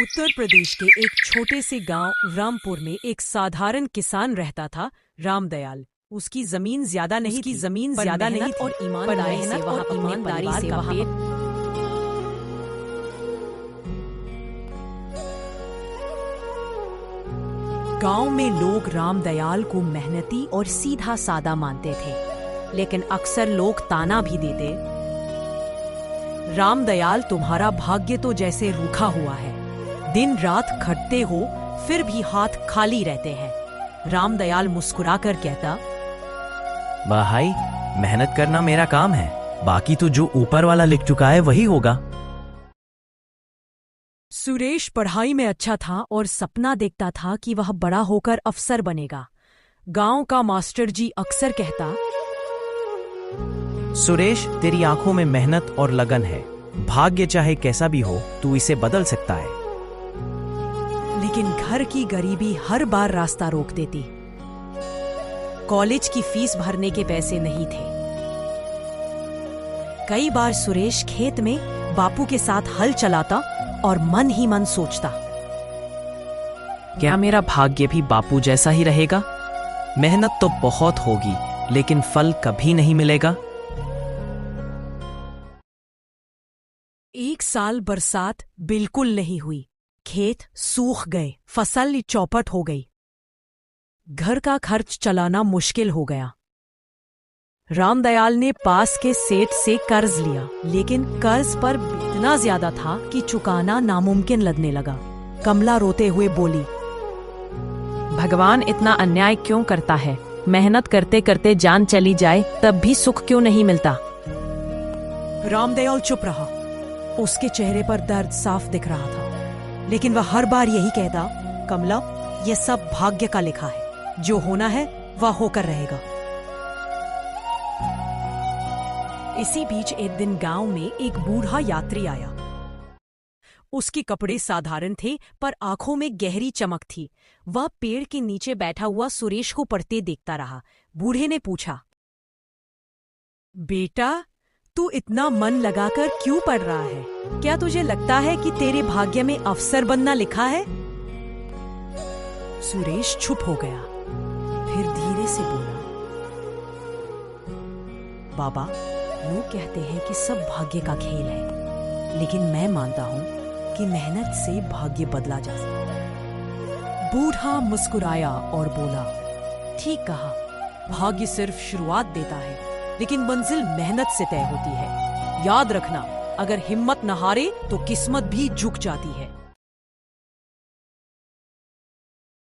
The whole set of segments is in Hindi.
उत्तर प्रदेश के एक छोटे से गांव रामपुर में एक साधारण किसान रहता था, रामदयाल। उसकी जमीन ज्यादा नहीं थी, और ईमानदारी से वहाँ गांव में लोग रामदयाल को मेहनती और सीधा सादा मानते थे, लेकिन अक्सर लोग ताना भी देते, रामदयाल तुम्हारा भाग्य तो जैसे रूखा हुआ है, दिन रात खटते हो फिर भी हाथ खाली रहते हैं। रामदयाल मुस्कुराकर कहता, भाई, मेहनत करना मेरा काम है, बाकी तो जो ऊपर वाला लिख चुका है वही होगा। सुरेश पढ़ाई में अच्छा था और सपना देखता था कि वह बड़ा होकर अफसर बनेगा। गांव का मास्टर जी अक्सर कहता, सुरेश, तेरी आंखों में मेहनत और लगन है, भाग्य चाहे कैसा भी हो तू इसे बदल सकता है। लेकिन घर की गरीबी हर बार रास्ता रोक देती। कॉलेज की फीस भरने के पैसे नहीं थे। कई बार सुरेश खेत में बापू के साथ हल चलाता और मन ही मन सोचता, क्या मेरा भाग्य भी बापू जैसा ही रहेगा? मेहनत तो बहुत होगी, लेकिन फल कभी नहीं मिलेगा। एक साल बरसात बिल्कुल नहीं हुई। खेत सूख गए, फसल चौपट हो गई। घर का खर्च चलाना मुश्किल हो गया। रामदयाल ने पास के सेठ से कर्ज लिया, लेकिन कर्ज पर इतना ज्यादा था कि चुकाना नामुमकिन लगने लगा। कमला रोते हुए बोली, भगवान इतना अन्याय क्यों करता है? मेहनत करते करते जान चली जाए तब भी सुख क्यों नहीं मिलता? रामदयाल चुप रहा। उसके चेहरे पर दर्द साफ दिख रहा था, लेकिन वह हर बार यही कहता, कमला, यह सब भाग्य का लिखा है, जो होना है वह होकर रहेगा। इसी बीच एक दिन गांव में एक बूढ़ा यात्री आया। उसके कपड़े साधारण थे, पर आंखों में गहरी चमक थी। वह पेड़ के नीचे बैठा हुआ सुरेश को पढ़ते देखता रहा। बूढ़े ने पूछा, बेटा, तू इतना मन लगाकर क्यों पढ़ रहा है? क्या तुझे लगता है कि तेरे भाग्य में अफसर बनना लिखा है? सुरेश चुप हो गया, फिर धीरे से बोला, बाबा, लोग कहते हैं कि सब भाग्य का खेल है, लेकिन मैं मानता हूं कि मेहनत से भाग्य बदला जा सकता है। बूढ़ा मुस्कुराया और बोला, ठीक कहा, भाग्य सिर्फ शुरुआत देता है, लेकिन मंजिल मेहनत से तय होती है। याद रखना, अगर हिम्मत न हारे तो किस्मत भी झुक जाती है।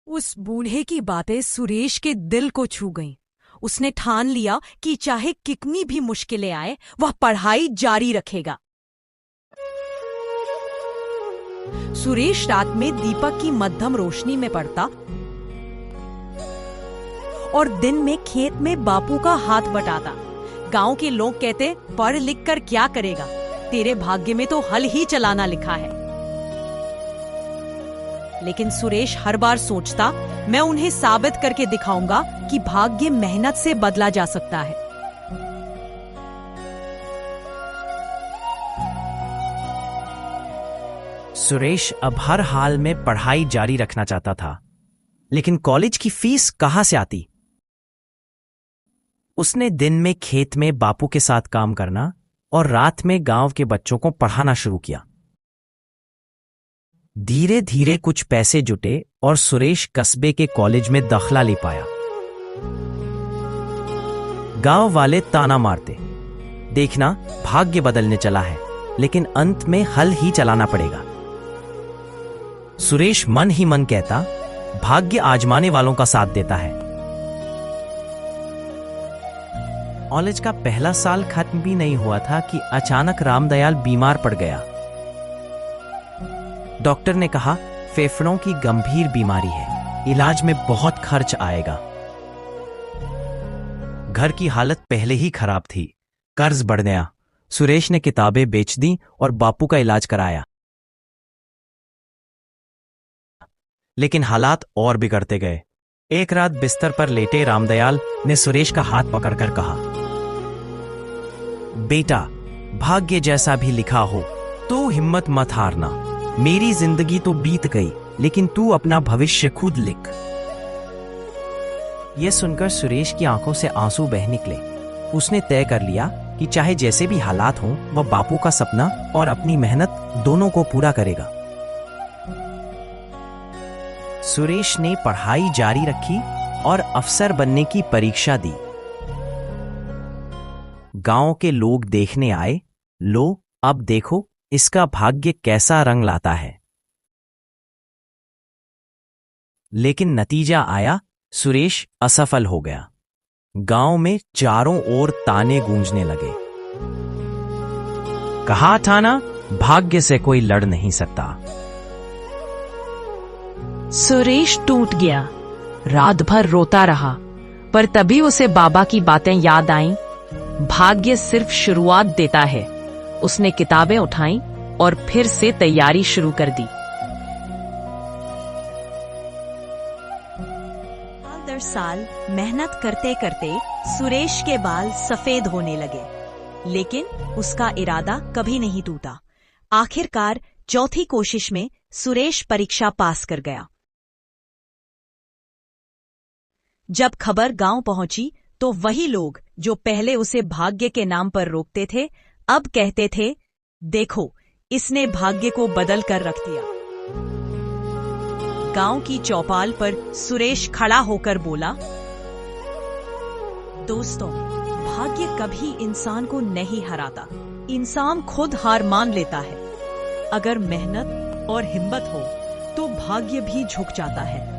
उस बूढ़े की बातें सुरेश के दिल को छू गईं। उसने ठान लिया कि चाहे कितनी भी मुश्किलें आए, वह पढ़ाई जारी रखेगा। सुरेश रात में दीपक की मध्यम रोशनी में पढ़ता और दिन में खेत में बापू का हाथ बटाता। गांव के लोग कहते, पढ़ लिख कर क्या करेगा? तेरे भाग्य में तो हल ही चलाना लिखा है। लेकिन सुरेश हर बार सोचता, मैं उन्हें साबित करके दिखाऊंगा कि भाग्य मेहनत से बदला जा सकता है। सुरेश अब हर हाल में पढ़ाई जारी रखना चाहता था, लेकिन कॉलेज की फीस कहां से आती? उसने दिन में खेत में बापू के साथ काम करना और रात में गांव के बच्चों को पढ़ाना शुरू किया। धीरे धीरे कुछ पैसे जुटे और सुरेश कस्बे के कॉलेज में दाखिला ले पाया। गांव वाले ताना मारते, देखना, भाग्य बदलने चला है, लेकिन अंत में हल ही चलाना पड़ेगा। सुरेश मन ही मन कहता, भाग्य आजमाने वालों का साथ देता है। कॉलेज का पहला साल खत्म भी नहीं हुआ था कि अचानक रामदयाल बीमार पड़ गया। डॉक्टर ने कहा, फेफड़ों की गंभीर बीमारी है, इलाज में बहुत खर्च आएगा। घर की हालत पहले ही खराब थी, कर्ज बढ़ गया। सुरेश ने किताबें बेच दी और बापू का इलाज कराया, लेकिन हालात और बिगड़ते गए। एक रात बिस्तर पर लेटे रामदयाल ने सुरेश का हाथ पकड़कर कहा, बेटा, भाग्य जैसा भी लिखा हो तो हिम्मत मत हारना, मेरी जिंदगी तो बीत गई, लेकिन तू अपना भविष्य खुद लिख। यह सुनकर सुरेश की आंखों से आंसू बह निकले। उसने तय कर लिया कि चाहे जैसे भी हालात हों, वह बापू का सपना और अपनी मेहनत दोनों को पूरा करेगा। सुरेश ने पढ़ाई जारी रखी और अफसर बनने की परीक्षा दी। गांव के लोग देखने आए, लो अब देखो इसका भाग्य कैसा रंग लाता है। लेकिन नतीजा आया, सुरेश असफल हो गया। गांव में चारों ओर ताने गूंजने लगे। कहा था ना, भाग्य से कोई लड़ नहीं सकता। सुरेश टूट गया, रात भर रोता रहा। पर तभी उसे बाबा की बातें याद आईं। भाग्य सिर्फ शुरुआत देता है। उसने किताबें उठाईं और फिर से तैयारी शुरू कर दी। साल दर साल मेहनत करते करते सुरेश के बाल सफेद होने लगे, लेकिन उसका इरादा कभी नहीं टूटा। आखिरकार चौथी कोशिश में सुरेश परीक्षा पास कर गया। जब खबर गांव पहुंची तो वही लोग जो पहले उसे भाग्य के नाम पर रोकते थे, अब कहते थे, देखो इसने भाग्य को बदल कर रख दिया। गांव की चौपाल पर सुरेश खड़ा होकर बोला, दोस्तों, भाग्य कभी इंसान को नहीं हराता, इंसान खुद हार मान लेता है। अगर मेहनत और हिम्मत हो तो भाग्य भी झुक जाता है।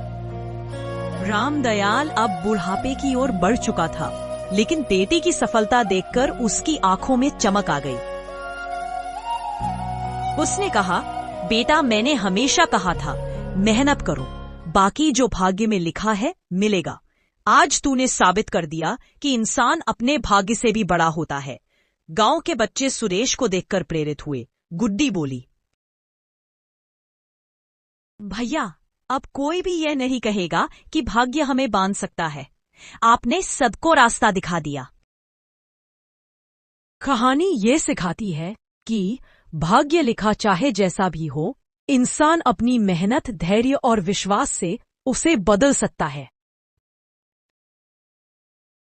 रामदयाल अब बुढ़ापे की ओर बढ़ चुका था, लेकिन बेटे की सफलता देखकर उसकी आंखों में चमक आ गई। उसने कहा, बेटा, मैंने हमेशा कहा था, मेहनत करो, बाकी जो भाग्य में लिखा है मिलेगा। आज तूने साबित कर दिया कि इंसान अपने भाग्य से भी बड़ा होता है। गांव के बच्चे सुरेश को देखकर प्रेरित हुए। गुड्डी बोली, भैया, अब कोई भी यह नहीं कहेगा कि भाग्य हमें बांध सकता है। आपने सबको रास्ता दिखा दिया। कहानी ये सिखाती है कि भाग्य लिखा चाहे जैसा भी हो, इंसान अपनी मेहनत, धैर्य और विश्वास से उसे बदल सकता है।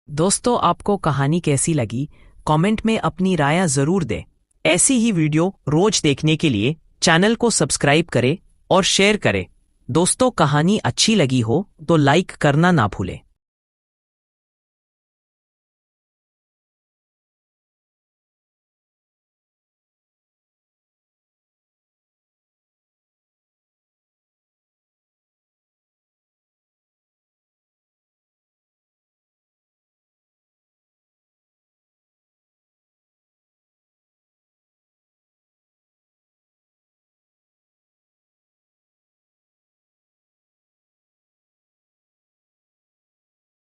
दोस्तों, आपको कहानी कैसी लगी? कमेंट में अपनी राय जरूर दें। ऐसी ही वीडियो रोज देखने के लिए चैनल को सब्सक्राइब करें और शेयर करें। दोस्तों, कहानी अच्छी लगी हो तो लाइक करना ना भूलें।